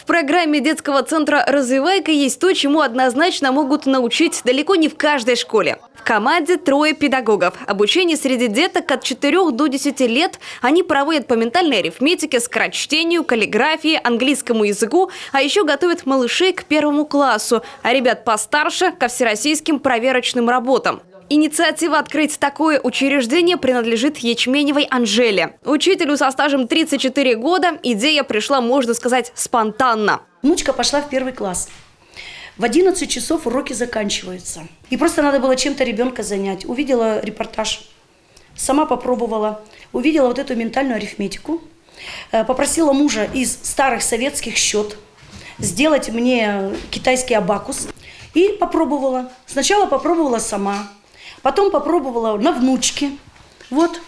программе детского центра «Развивайка» есть то, чему однозначно могут научить далеко не в каждой школе. В команде 3 педагогов. Обучение среди деток от 4 до 10 лет они проводят по ментальной арифметике, скорочтению, каллиграфии, английскому языку, а еще готовят малышей к 1 классу, а ребят постарше – ко всероссийским проверочным работам. Инициатива открыть такое учреждение принадлежит Ячменевой Анжеле. Учителю со стажем 34 года идея пришла, можно сказать, спонтанно. Внучка пошла в 1 класс. В 11 часов уроки заканчиваются. И просто надо было чем-то ребенка занять. Увидела репортаж, сама попробовала. Увидела вот эту ментальную арифметику. Попросила мужа из старых советских счет сделать мне китайский абакус. И попробовала. Сначала попробовала сама. Потом попробовала на внучке. Вот.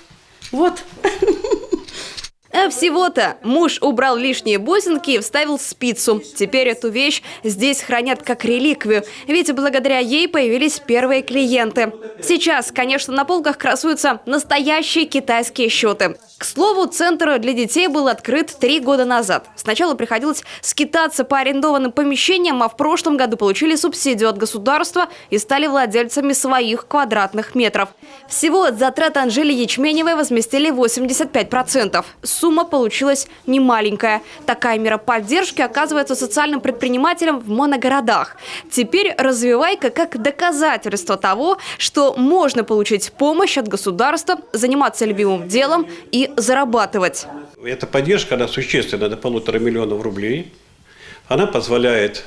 А всего-то муж убрал лишние бусинки и вставил спицу. Теперь эту вещь здесь хранят как реликвию, ведь благодаря ей появились первые клиенты. Сейчас, конечно, на полках красуются настоящие китайские счеты. К слову, центр для детей был открыт 3 года назад. Сначала приходилось скитаться по арендованным помещениям, а в прошлом году получили субсидию от государства и стали владельцами своих квадратных метров. Всего от затрат Анжели Ячменевой возместили 85%. Сумма получилась немаленькая. Такая мера поддержки оказывается социальным предпринимателям в моногородах. Теперь «Развивайка» как доказательство того, что можно получить помощь от государства, заниматься любимым делом и зарабатывать. Эта поддержка, она существенна, до 1,5 миллиона рублей. Она позволяет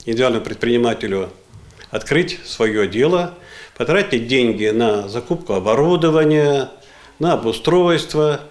индивидуальному предпринимателю открыть свое дело, потратить деньги на закупку оборудования, на обустройство.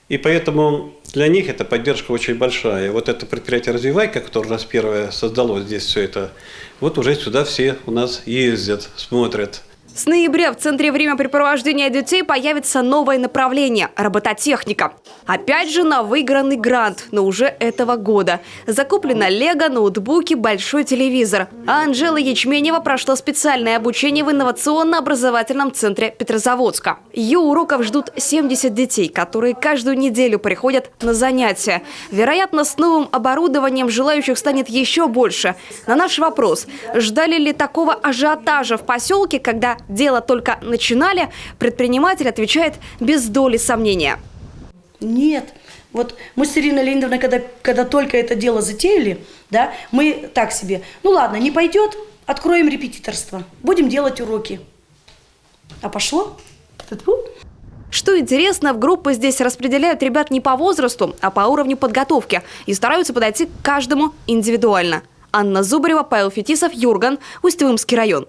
И поэтому для них эта поддержка очень большая. Вот это предприятие «Развивайка», которое у нас первое создало здесь все это, вот уже сюда все у нас ездят, смотрят. С ноября в Центре времяпрепровождения детей появится новое направление – робототехника. Опять же на выигранный грант, но уже этого года. Закуплено лего, ноутбуки, большой телевизор. А Анжела Ячменева прошла специальное обучение в инновационно-образовательном центре Петрозаводска. Ее уроков ждут 70 детей, которые каждую неделю приходят на занятия. Вероятно, с новым оборудованием желающих станет еще больше. На наш вопрос, ждали ли такого ажиотажа в поселке, когда дело только начинали, предприниматель отвечает без доли сомнения. Нет. Вот мы с Ириной Леонидовной, когда только это дело затеяли, да, мы так себе, ну ладно, не пойдет, откроем репетиторство, будем делать уроки. А пошло? Что интересно, в группы здесь распределяют ребят не по возрасту, а по уровню подготовки и стараются подойти к каждому индивидуально. Анна Зубарева, Павел Фетисов, Юрган, Усть-Илымский район.